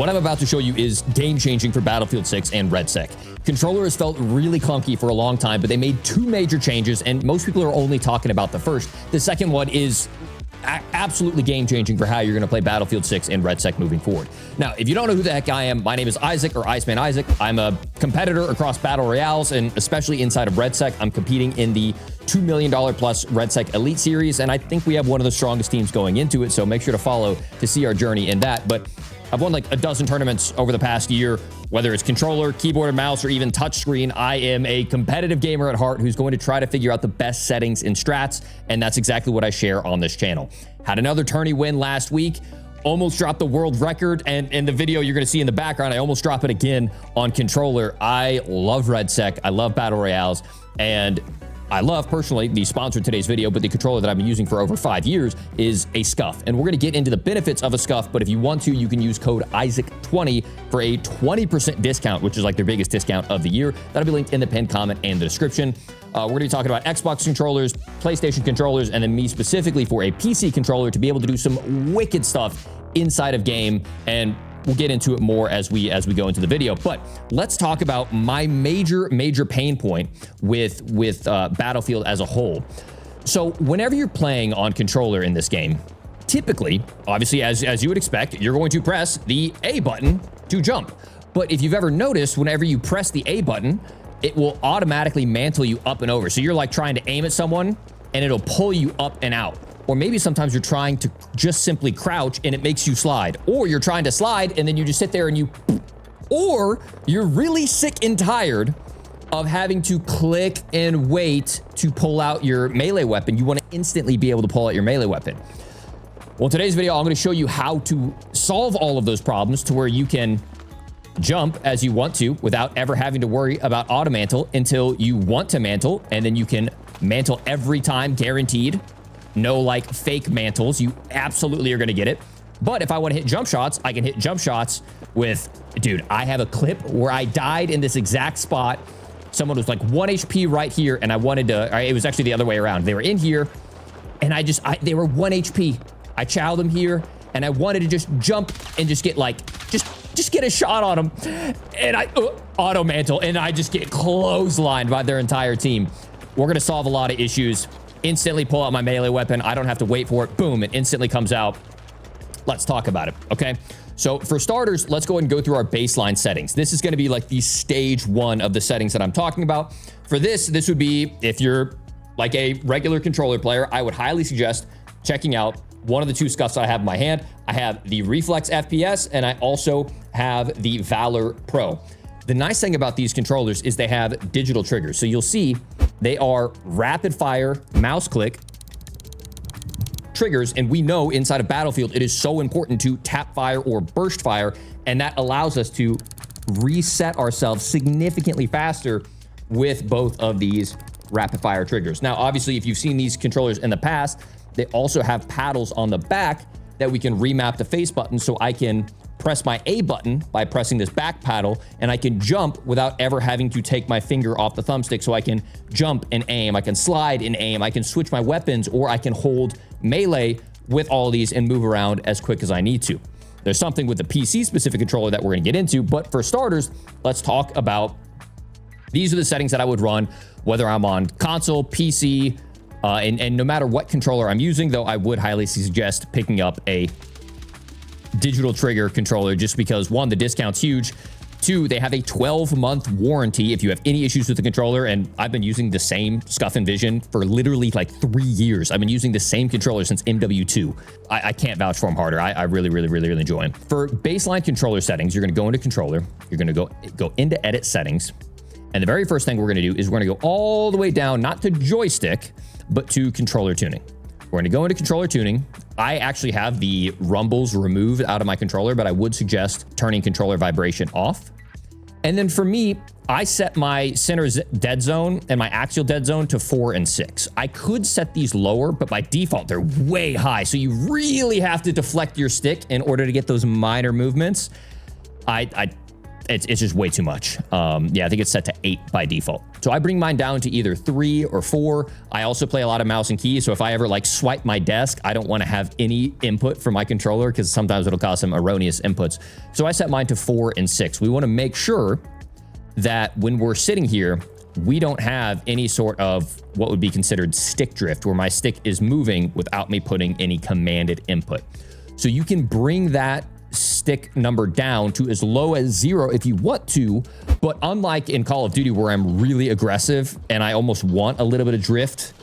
What I'm about to show you is game-changing for Battlefield 6 and redsec. Controller has felt really clunky for a long time, but they made two major changes, and most people are only talking about the first. The second one is absolutely game-changing for how you're going to play Battlefield 6 and redsec moving forward. Now, if you don't know who the heck I am, my name is Isaac, or Iceman Isaac. I'm a competitor across Battle Royales, and especially inside of redsec. I'm competing in the $2 million plus redsec Elite Series, and I think we have one of the strongest teams going into it, so make sure to follow to see our journey in that. But I've won like a dozen tournaments over the past year, whether it's controller, keyboard and mouse, or even touchscreen. I am a competitive gamer at heart who's going to try to figure out the best settings and strats, and that's exactly what I share on this channel. Had another tourney win last week, almost dropped the world record, and in the video you're going to see in the background, I almost drop it again on controller. I love redsec, I love Battle Royales, and I love, personally, the sponsor of today's video, but the controller that I've been using for over 5 years is a SCUF. And we're going to get into the benefits of a SCUF, but if you want to, you can use code ISAAC20 for a 20% discount, which is like their biggest discount of the year. That'll be linked in the pinned comment and the description. We're going to be talking about Xbox controllers, PlayStation controllers, and then me specifically for a PC controller to be able to do some wicked stuff inside of game, and we'll get into it more as we go into the video. But let's talk about my major pain point with Battlefield as a whole. So whenever you're playing on controller in this game, typically, obviously, as you would expect, you're going to press the A button to jump. But if you've ever noticed, whenever you press the A button, it will automatically mantle you up and over. So you're like trying to aim at someone and it'll pull you up and out. Or maybe sometimes you're trying to just simply crouch and it makes you slide. Or you're trying to slide and then you just sit there and you... Or you're really sick and tired of having to click and wait to pull out your melee weapon. You want to instantly be able to pull out your melee weapon. Well, in today's video, I'm going to show you how to solve all of those problems to where you can jump as you want to without ever having to worry about auto mantle until you want to mantle, and then you can mantle every time, guaranteed. No like fake mantles. You absolutely are going to get it. But if I want to hit jump shots, I can hit jump shots with, dude, I have a clip where I died in this exact spot. Someone was like 1 HP right here, and I wanted to, it was actually the other way around. They were in here, and they were 1 HP. I chowed them here, and I wanted to just jump and just get like, just get a shot on them. And I auto mantle, and I just get clotheslined by their entire team. We're going to solve a lot of issues. Instantly pull out my melee weapon. I don't have to wait for it. Boom, it instantly comes out. Let's talk about it, okay? So for starters, let's go ahead and go through our baseline settings. This is going to be like the stage 1 of the settings that I'm talking about. For this would be, if you're like a regular controller player, I would highly suggest checking out one of the two SCUFs I have in my hand. I have the Reflex FPS, and I also have the Valor Pro. The nice thing about these controllers is they have digital triggers. So you'll see they are rapid fire mouse click triggers, and we know inside of Battlefield it is so important to tap fire or burst fire, and that allows us to reset ourselves significantly faster with both of these rapid fire triggers. Now, obviously, if you've seen these controllers in the past, they also have paddles on the back that we can remap the face button, so I can press my A button by pressing this back paddle, and I can jump without ever having to take my finger off the thumbstick. So I can jump and aim, I can slide and aim, I can switch my weapons, or I can hold melee with all of these and move around as quick as I need to. There's something with the PC specific controller that we're gonna get into, but for starters, let's talk about, these are the settings that I would run, whether I'm on console, PC, and no matter what controller I'm using, though I would highly suggest picking up a digital trigger controller, just because 1, the discount's huge. 2, they have a 12-month warranty if you have any issues with the controller, and I've been using the same SCUF Envision for literally like 3 years. I've been using the same controller since MW2. I can't vouch for them harder. I really enjoy them. For baseline controller settings, you're going to go into controller, you're going to go into edit settings, and the very first thing we're going to do is we're going to go all the way down, not to joystick, but to controller tuning. We're going to go into controller tuning. I actually have the rumbles removed out of my controller, but I would suggest turning controller vibration off. And then for me, I set my center dead zone and my axial dead zone to 4 and 6. I could set these lower, but by default, they're way high. So you really have to deflect your stick in order to get those minor movements. it's just way too much. Yeah, I think it's set to 8 by default. So I bring mine down to either 3 or 4. I also play a lot of mouse and keys. So if I ever like swipe my desk, I don't want to have any input from my controller because sometimes it'll cause some erroneous inputs. So I set mine to 4 and 6. We want to make sure that when we're sitting here, we don't have any sort of what would be considered stick drift, where my stick is moving without me putting any commanded input. So you can bring that stick number down to as low as 0 if you want to, but unlike in Call of Duty where I'm really aggressive and I almost want a little bit of drift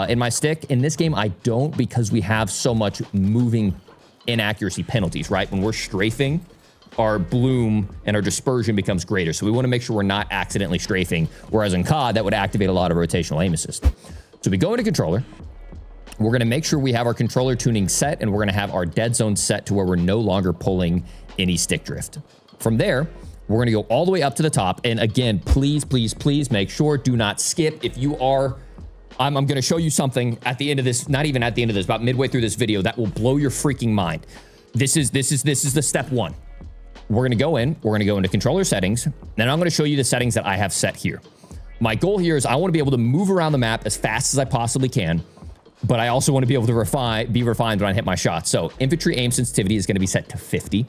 in my stick, in this game I don't, because we have so much moving inaccuracy penalties, right? When we're strafing, our bloom and our dispersion becomes greater, so we want to make sure we're not accidentally strafing, whereas in COD that would activate a lot of rotational aim assist. So we go into controller. We're going to make sure we have our controller tuning set, and we're going to have our dead zone set to where we're no longer pulling any stick drift. From there, we're going to go all the way up to the top. And again, please, please, please make sure, do not skip. If you are, I'm going to show you something at the end of this, not even at the end of this, about midway through this video, that will blow your freaking mind. This is the step 1. We're going to go in, we're going to go into controller settings. Then I'm going to show you the settings that I have set here. My goal here is I want to be able to move around the map as fast as I possibly can, but I also want to be able to be refined when I hit my shots. So infantry aim sensitivity is going to be set to 50.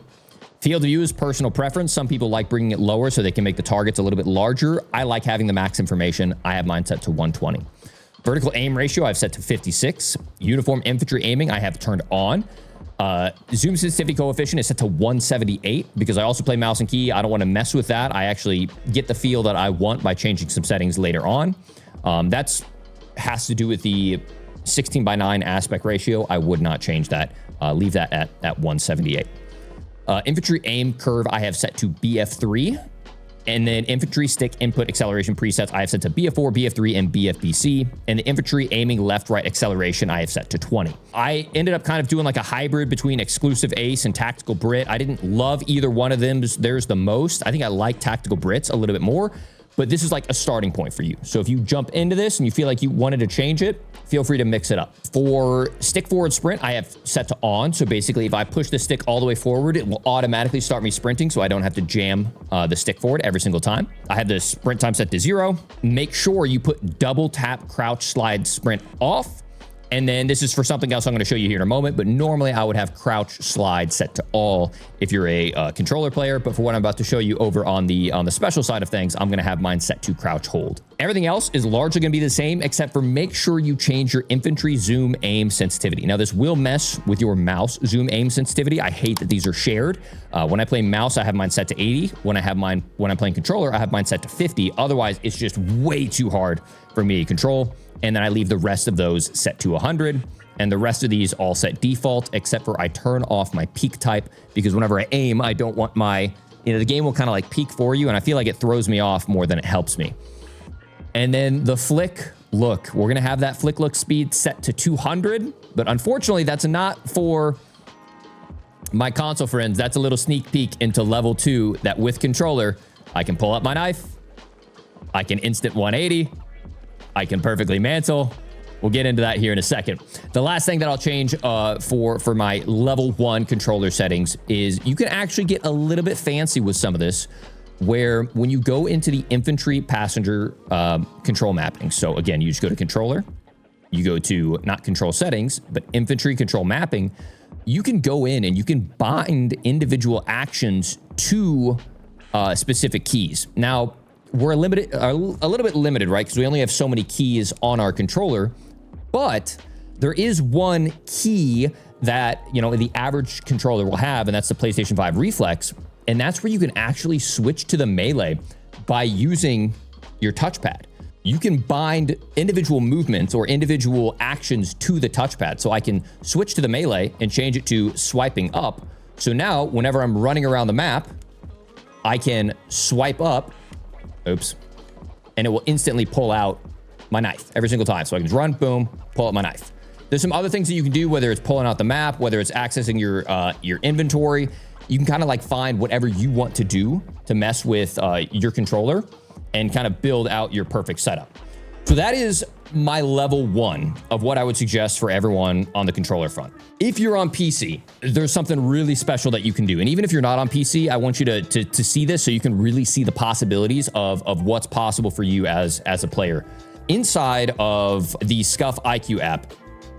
Field of view is personal preference. Some people like bringing it lower so they can make the targets a little bit larger. I like having the max information. I have mine set to 120. Vertical aim ratio I've set to 56. Uniform infantry aiming I have turned on. Zoom sensitivity coefficient is set to 178 because I also play mouse and key. I don't want to mess with that. I actually get the feel that I want by changing some settings later on. That's has to do with the 16:9 aspect ratio. I would not change that. Leave that at 178. Infantry aim curve I have set to BF3. And then infantry stick input acceleration presets I have set to BF4, BF3, and BFBC. And the infantry aiming left-right acceleration I have set to 20. I ended up kind of doing like a hybrid between exclusive ace and tactical Brit. I didn't love either one of them. There's the most. I think I like tactical Brits a little bit more, but this is like a starting point for you. So if you jump into this and you feel like you wanted to change it, feel free to mix it up. For stick forward sprint, I have set to on. So basically if I push the stick all the way forward, it will automatically start me sprinting, so I don't have to jam the stick forward every single time. I have the sprint time set to 0. Make sure you put double tap crouch slide sprint off. And then this is for something else I'm going to show you here in a moment, but normally I would have crouch slide set to all if you're a controller player. But for what I'm about to show you over on the special side of things, I'm going to have mine set to crouch hold. Everything else is largely going to be the same, except for make sure you change your infantry zoom aim sensitivity. Now this will mess with your mouse zoom aim sensitivity. I hate that these are shared. When I play mouse, I have mine set to 80. When I'm playing controller, I have mine set to 50. Otherwise, it's just way too hard for me to control. And then I leave the rest of those set to 100. And the rest of these all set default, except for I turn off my peak type, because whenever I aim, I don't want my, the game will kind of like peek for you. And I feel like it throws me off more than it helps me. And then the flick look, we're going to have that flick look speed set to 200. But unfortunately, that's not for my console friends. That's a little sneak peek into level 2 that with controller, I can pull up my knife. I can instant 180. I can perfectly mantle. We'll get into that here in a second. The last thing that I'll change for my level 1 controller settings is you can actually get a little bit fancy with some of this, where when you go into the infantry passenger control mapping. So again, you just go to controller, you go to not control settings, but infantry control mapping. You can go in and you can bind individual actions to specific keys. Now, we're a little bit limited, right? Because we only have so many keys on our controller, but there is one key that, the average controller will have, and that's the PlayStation 5 Reflex. And that's where you can actually switch to the melee by using your touchpad. You can bind individual movements or individual actions to the touchpad. So I can switch to the melee and change it to swiping up. So now whenever I'm running around the map, I can swipe up. Oops. And it will instantly pull out my knife every single time. So I can just run, boom, pull out my knife. There's some other things that you can do, whether it's pulling out the map, whether it's accessing your inventory. You can kind of like find whatever you want to do to mess with your controller and kind of build out your perfect setup. So that is my level 1 of what I would suggest for everyone on the controller front. If you're on PC, there's something really special that you can do. And even if you're not on PC, I want you to see this so you can really see the possibilities of what's possible for you as a player. Inside of the SCUF IQ app,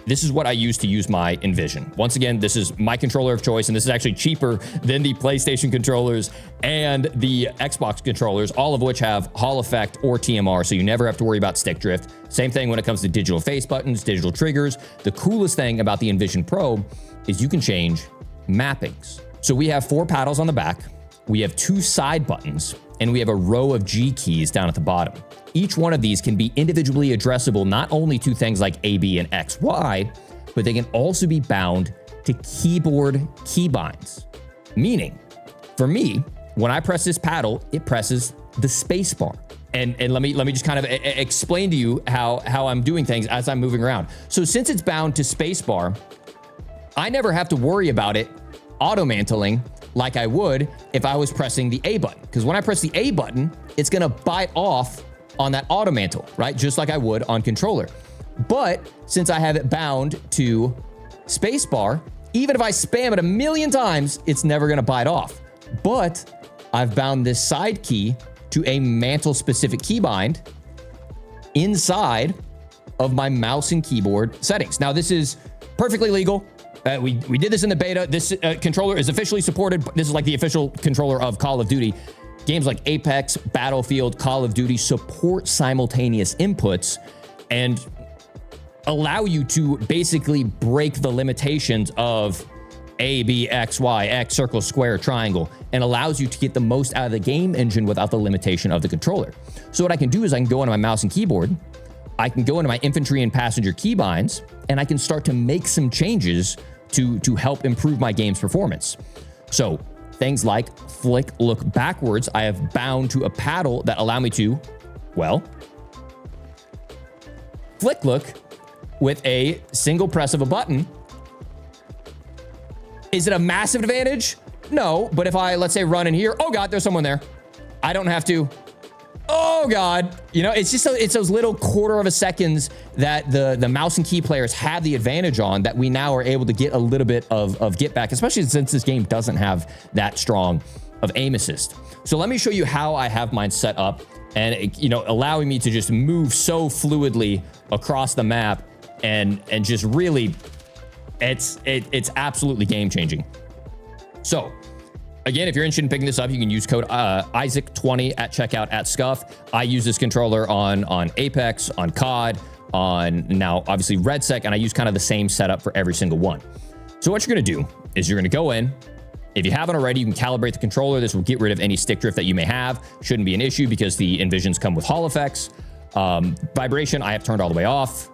this is what I use to use my Envision. Once again, this is my controller of choice, and this is actually cheaper than the PlayStation controllers and the Xbox controllers, all of which have Hall effect or TMR, so you never have to worry about stick drift. Same thing when it comes to digital face buttons, digital triggers. The coolest thing about the Envision Pro is you can change mappings. So we have 4 paddles on the back, we have 2 side buttons, and we have a row of G keys down at the bottom. Each one of these can be individually addressable not only to things like A, B, and X, Y, but they can also be bound to keyboard keybinds. Meaning, for me, when I press this paddle, it presses the space bar. And let me just kind of explain to you how I'm doing things as I'm moving around. So since it's bound to space bar, I never have to worry about it auto-mantling like I would if I was pressing the A button. Because when I press the A button, it's gonna bite off on that auto mantle, right? Just like I would on controller. But since I have it bound to spacebar, even if I spam it a million times, it's never gonna bite off. But I've bound this side key to a mantle specific keybind inside of my mouse and keyboard settings. Now this is perfectly legal. We did this in the beta. This controller is officially supported. This is like the official controller of Call of Duty. Games like Apex, Battlefield, Call of Duty support simultaneous inputs and allow you to basically break the limitations of A, B, X, Y, X, circle, square, triangle, and allows you to get the most out of the game engine without the limitation of the controller. So what I can do is I can go into my mouse and keyboard, I can go into my infantry and passenger keybinds, and I can start to make some changes to help improve my game's performance. So things like flick look backwards, I have bound to a paddle that allow me to, well, flick look with a single press of a button. Is it a massive advantage? No, but if I, let's say, run in here, oh God, there's someone there. I don't have to, oh God. You know, it's just, it's those little quarter of a seconds that the mouse and key players have the advantage on that we now are able to get a little bit of get back, especially since this game doesn't have that strong of aim assist. So let me show you how I have mine set up and, you know, allowing me to just move so fluidly across the map and just really, it's absolutely game changing. So again, if you're interested in picking this up, you can use code Isaac20 at checkout at SCUF. I use this controller on Apex, on COD, on now obviously redsec, and I use kind of the same setup for every single one. So what you're gonna do is you're gonna go in. If you haven't already, you can calibrate the controller. This will get rid of any stick drift that you may have. Shouldn't be an issue because the Envisions come with Hall effects. Vibration, I have turned all the way off.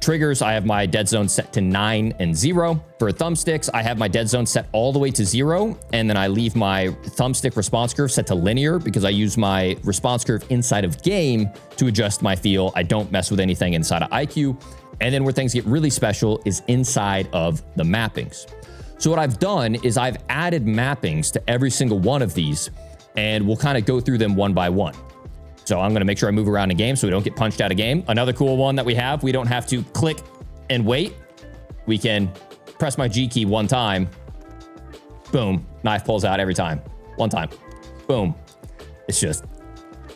Triggers, I have my dead zone set to 9 and 0. For thumbsticks, I have my dead zone set all the way to 0, and then I leave my thumbstick response curve set to linear because I use my response curve inside of game to adjust my feel. I don't mess with anything inside of IQ. And then where things get really special is inside of the mappings. So what I've done is I've added mappings to every single one of these, and we'll kind of go through them one by one. So I'm going to make sure I move around in game so we don't get punched out of game. Another cool one that we have, we don't have to click and wait. We can press my G key one time. Boom. Knife pulls out every time. One time. Boom. It's just,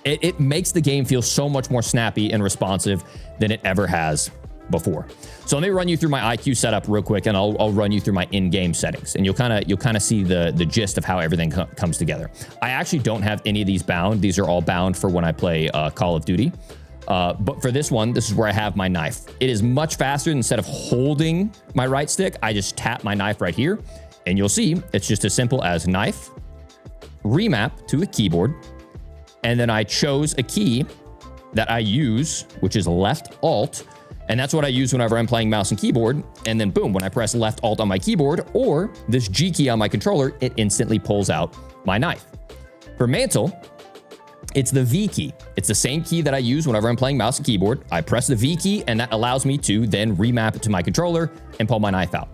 it makes the game feel so much more snappy and responsive than it ever has before. So let me run you through my IQ setup real quick, and I'll run you through my in-game settings, and you'll kind of see the gist of how everything comes together. I actually don't have any of these bound. These are all bound for when I play Call of Duty. But for this one, this is where I have my knife. It is much faster. Instead of holding my right stick, I just tap my knife right here, and you'll see it's just as simple as knife, remap to a keyboard, and then I chose a key that I use, which is left alt. And that's what I use whenever I'm playing mouse and keyboard. And then boom, when I press left alt on my keyboard or this G key on my controller, it instantly pulls out my knife. For mantle, it's the V key. It's the same key that I use whenever I'm playing mouse and keyboard. I press the V key and that allows me to then remap it to my controller and pull my knife out.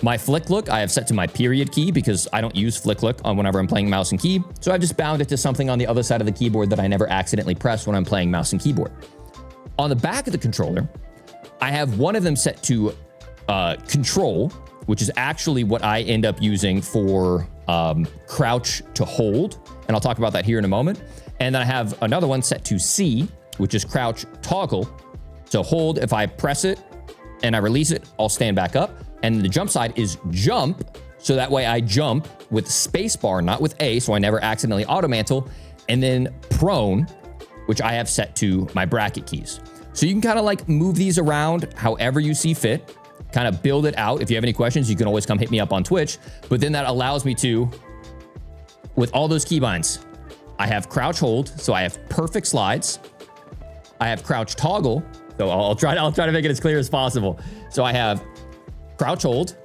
My flick look, I have set to my period key because I don't use flick look on whenever I'm playing mouse and key. So I've just bound it to something on the other side of the keyboard that I never accidentally press when I'm playing mouse and keyboard. On the back of the controller, I have one of them set to control, which is actually what I end up using for crouch to hold. And I'll talk about that here in a moment. And then I have another one set to C, which is crouch toggle. So hold, if I press it and I release it, I'll stand back up. And the jump side is jump. So that way I jump with space bar, not with A, so I never accidentally auto mantle. And then prone, which I have set to my bracket keys. So you can kind of like move these around however you see fit, kind of build it out. If you have any questions, you can always come hit me up on Twitch. But then that allows me to, with all those keybinds, I have crouch hold, so I have perfect slides. I have crouch toggle, so I'll try to make it as clear as possible. So I have crouch hold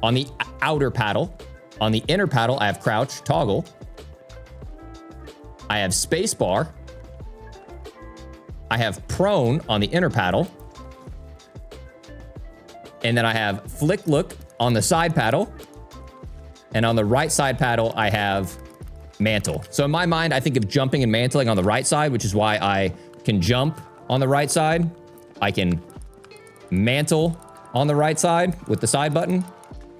on the outer paddle. On the inner paddle, I have crouch toggle. I have space bar. I have prone on the inner paddle. And then I have flick look on the side paddle. And on the right side paddle, I have mantle. So in my mind, I think of jumping and mantling on the right side, which is why I can jump on the right side. I can mantle on the right side with the side button,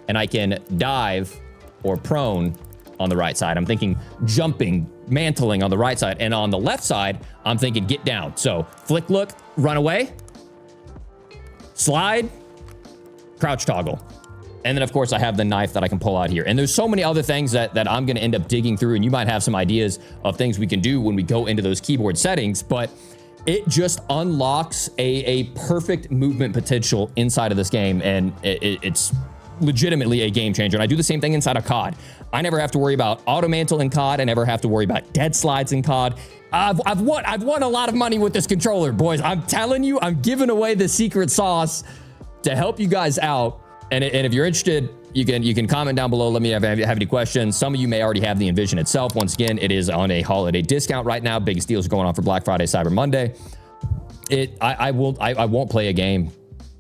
and I can dive or prone on the right side. I'm thinking jumping, mantling on the right side, and on the left side, I'm thinking get down. So flick look, run away, slide, crouch toggle. And then of course I have the knife that I can pull out here. And there's so many other things that I'm gonna end up digging through, and you might have some ideas of things we can do when we go into those keyboard settings, but it just unlocks a perfect movement potential inside of this game, and it's legitimately a game changer. And I do the same thing inside of COD. I never have to worry about auto mantle in COD. I never have to worry about dead slides in COD. I've won a lot of money with this controller, boys. I'm telling you, I'm giving away the secret sauce to help you guys out. And if you're interested, you can comment down below. Let me have any questions. Some of you may already have the Envision itself. Once again, it is on a holiday discount right now. Biggest deals going on for Black Friday, Cyber Monday. I won't play a game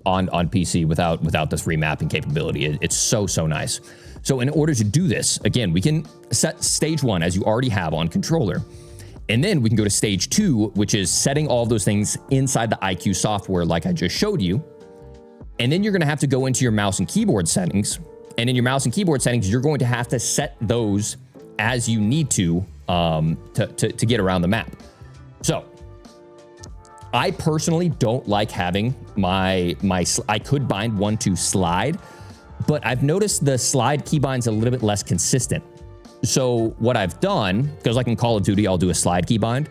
on PC without this remapping capability. It's so nice. So in order to do this, again, we can set stage 1 as you already have on controller. And then we can go to stage 2, which is setting all of those things inside the IQ software like I just showed you. And then you're going to have to go into your mouse and keyboard settings. And in your mouse and keyboard settings, you're going to have to set those as you need to get around the map. So I personally don't like having I could bind 1 to slide, but I've noticed the slide keybind's a little bit less consistent. So what I've done, because like in Call of Duty, I'll do a slide keybind.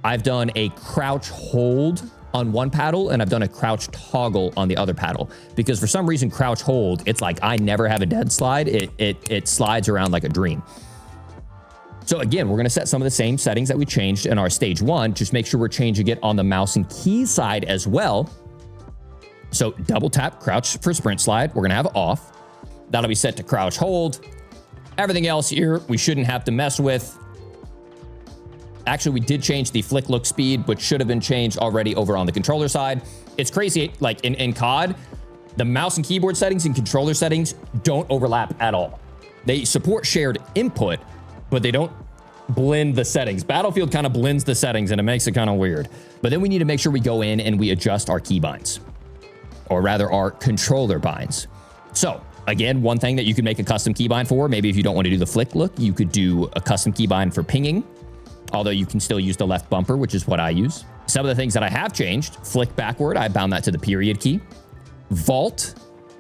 I've done a crouch hold on one paddle, and I've done a crouch toggle on the other paddle, because for some reason crouch hold, it's like I never have a dead slide. It slides around like a dream. So again, we're going to set some of the same settings that we changed in our stage 1. Just make sure we're changing it on the mouse and key side as well. So double tap crouch for sprint slide. We're going to have off. That'll be set to crouch hold. Everything else here we shouldn't have to mess with. Actually, we did change the flick look speed, which should have been changed already over on the controller side. It's crazy, like in COD, the mouse and keyboard settings and controller settings don't overlap at all. They support shared input, but they don't blend the settings. Battlefield kind of blends the settings, and it makes it kind of weird. But then we need to make sure we go in and we adjust our keybinds, or rather our controller binds. So again, one thing that you can make a custom keybind for, maybe if you don't want to do the flick look, you could do a custom keybind for pinging. Although you can still use the left bumper, which is what I use. Some of the things that I have changed: flick backward, I bound that to the period key. Vault,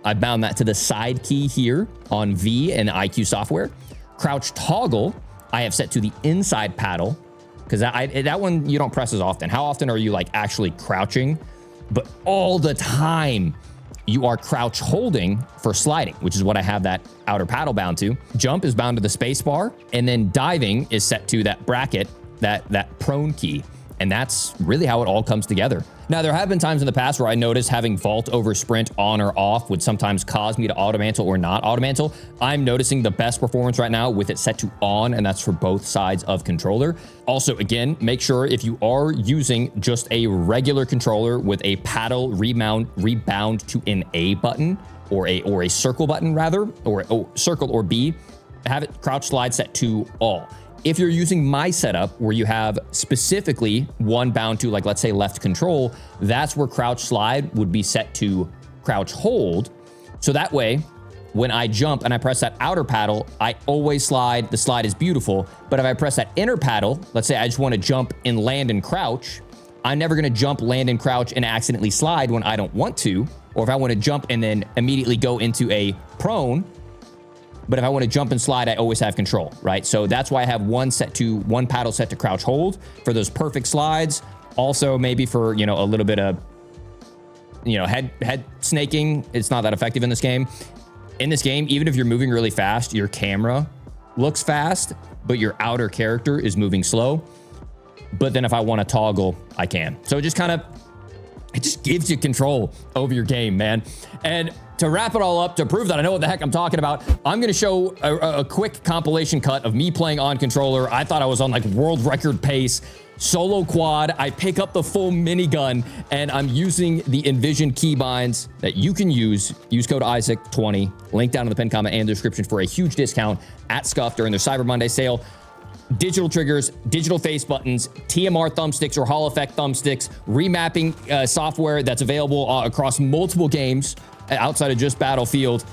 I bound that to the side key here on V and IQ software. Crouch toggle, I have set to the inside paddle, because that one you don't press as often. How often are you like actually crouching? But all the time you are crouch holding for sliding, which is what I have that outer paddle bound to. Jump is bound to the space bar, and then diving is set to that bracket, that prone key. And that's really how it all comes together. Now, there have been times in the past where I noticed having vault over sprint on or off would sometimes cause me to auto mantle or not auto mantle. I'm noticing the best performance right now with it set to on, and that's for both sides of controller. Also, again, make sure if you are using just a regular controller with a paddle rebound to an A button, or a circle button rather, or circle or B, have it crouch slide set to all. If you're using my setup where you have specifically one bound to, like, let's say left control, that's where crouch slide would be set to crouch hold. So that way, when I jump and I press that outer paddle, I always slide. The slide is beautiful. But if I press that inner paddle, let's say I just want to jump and land and crouch, I'm never going to jump, land, and crouch and accidentally slide when I don't want to. Or if I want to jump and then immediately go into a prone. But if I want to jump and slide, I always have control, right? So that's why I have one paddle set to crouch hold for those perfect slides. Also, maybe for, you know, a little bit of, you know, head snaking. It's not that effective in this game. In this game, even if you're moving really fast, your camera looks fast, but your outer character is moving slow. But then if I want to toggle, I can. So it just gives you control over your game, man. And to wrap it all up, to prove that I know what the heck I'm talking about, I'm going to show a quick compilation cut of me playing on controller. I thought I was on like world record pace. Solo quad, I pick up the full minigun, and I'm using the Envision keybinds that you can use. Use code Isaac20, link down in the pinned comment and description for a huge discount at SCUF during their Cyber Monday sale. Digital triggers, digital face buttons, TMR thumbsticks or Hall Effect thumbsticks, remapping software that's available across multiple games outside of just Battlefield.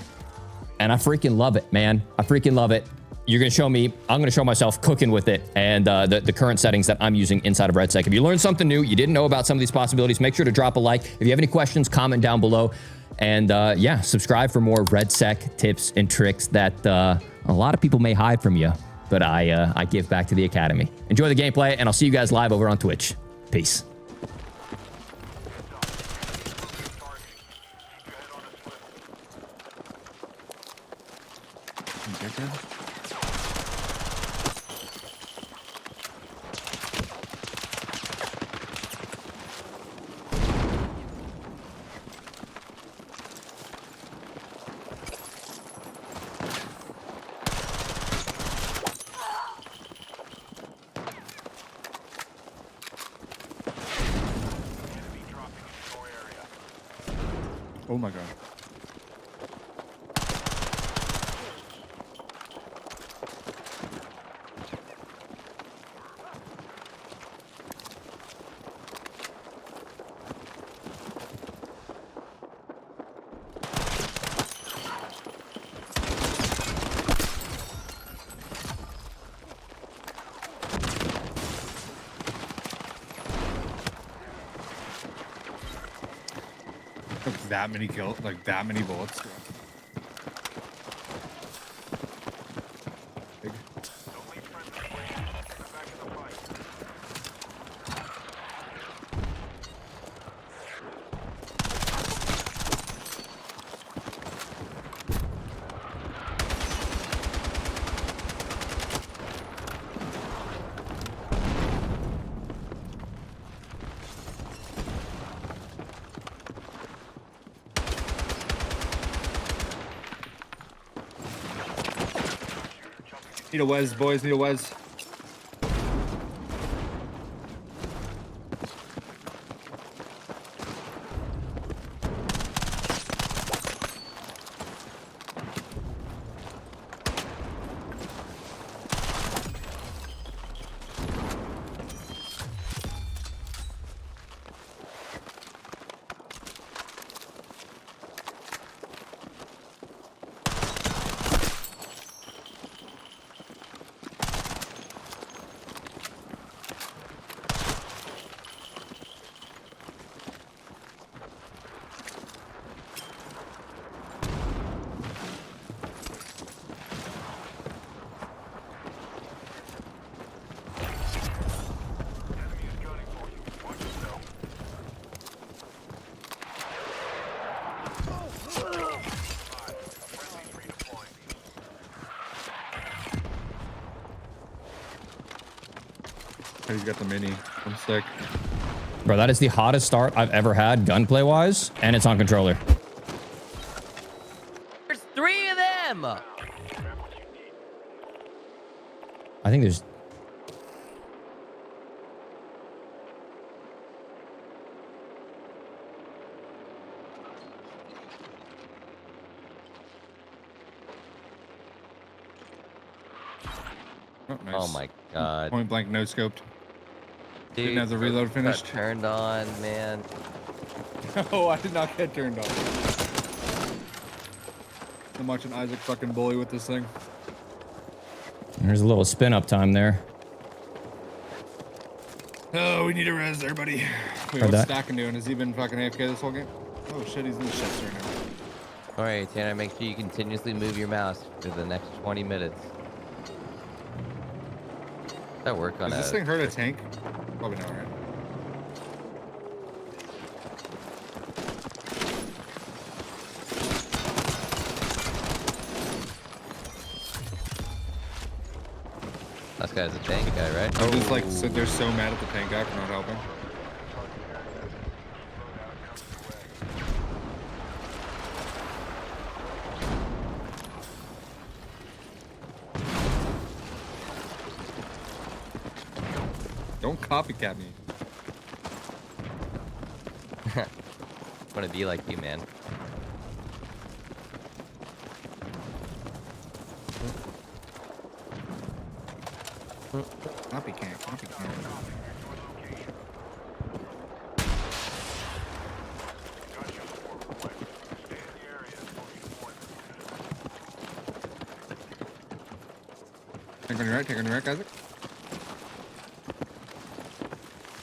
And I freaking love it, man. I freaking love it. You're going to show me, I'm going to show myself cooking with it and the current settings that I'm using inside of redsec. If you learned something new, you didn't know about some of these possibilities, make sure to drop a like. If you have any questions, comment down below. And yeah, subscribe for more redsec tips and tricks that a lot of people may hide from you, but I give back to the academy. Enjoy the gameplay, and I'll see you guys live over on Twitch. Peace. Oh my god. That many kills, like that many bullets. Big. Need a Wes, boys, need a Wes. He's got the mini. I'm sick. Bro, that is the hottest start I've ever had gunplay wise, and it's on controller. There's 3 of them. I think there's... Oh, nice. Oh my god. Point blank, no scoped. Dude, Didn't have the reload got finished. turned on, man. Oh, I did not get turned on. I'm watching Isaac fucking bully with this thing. There's a little spin up time there. Oh, we need a res there, buddy. Wait, Heard what's that. Stacking doing? Has he been fucking AFK this whole game? Oh shit, he's in the shits right now. Alright, Tanner, make sure you continuously move your mouse for the next 20 minutes. That work on Does this thing hurt a tank? Probably not, right? This guy's a tank guy, right? They're just like, so they're so mad at the tank guy for not helping. Don't copycat me. I want to be like you, man. Copycat. Tank on your right, Isaac.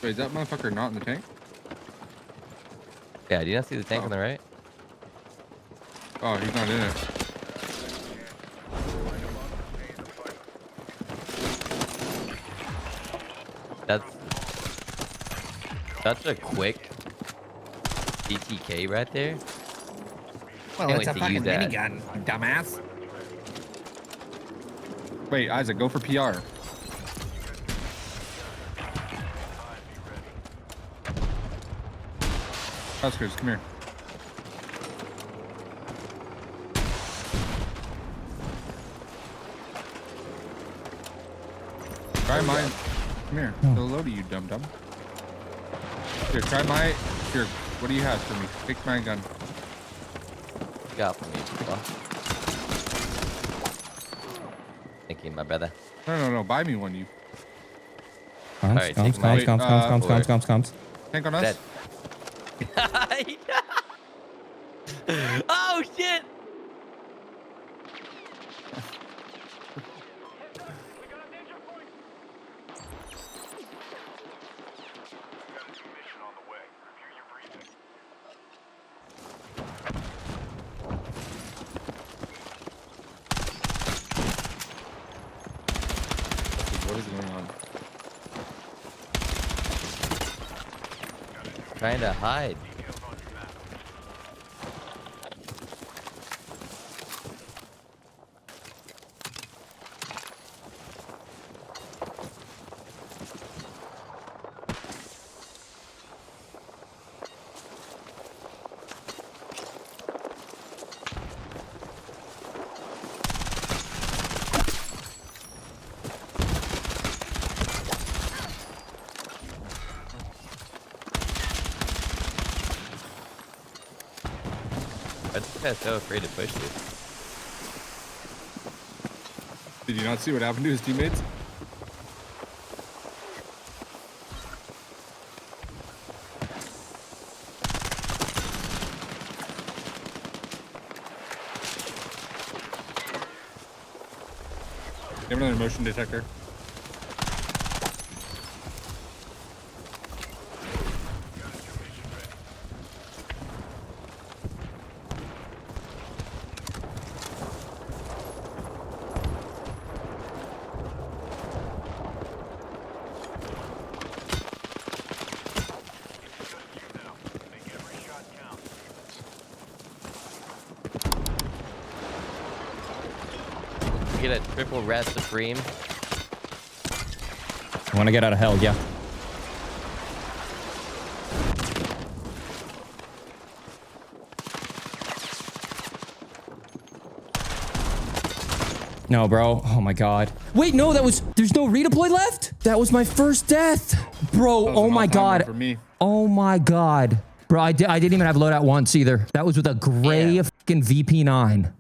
Wait, is that motherfucker not in the tank? Yeah, do you not see the tank on the right? Oh, he's not in it. That's such a quick BTK right there. Well, Can't it's a wait to fucking use that. minigun, dumbass. Wait, Isaac, go for PR. Oscars, come here. Try mine. Come here. Say hello to you, dum-dum. Here, try my... Here, what do you have for me? Take my gun. Got for me, bro. Thank you, my brother. No. Buy me one, you. Comms. Tank on us? Dead. Oh shit! What is going on? Trying to hide. I just got so afraid to push this. Did you not see what happened to his teammates? You have another motion detector? Get a triple red supreme. I want to get out of hell, yeah. No, bro. Oh my god. Wait, no, there's no redeploy left? That was my first death. Bro, oh my god. For me. Oh my god. Bro, I didn't even have loadout once either. That was with a gray Yeah. fucking VP9.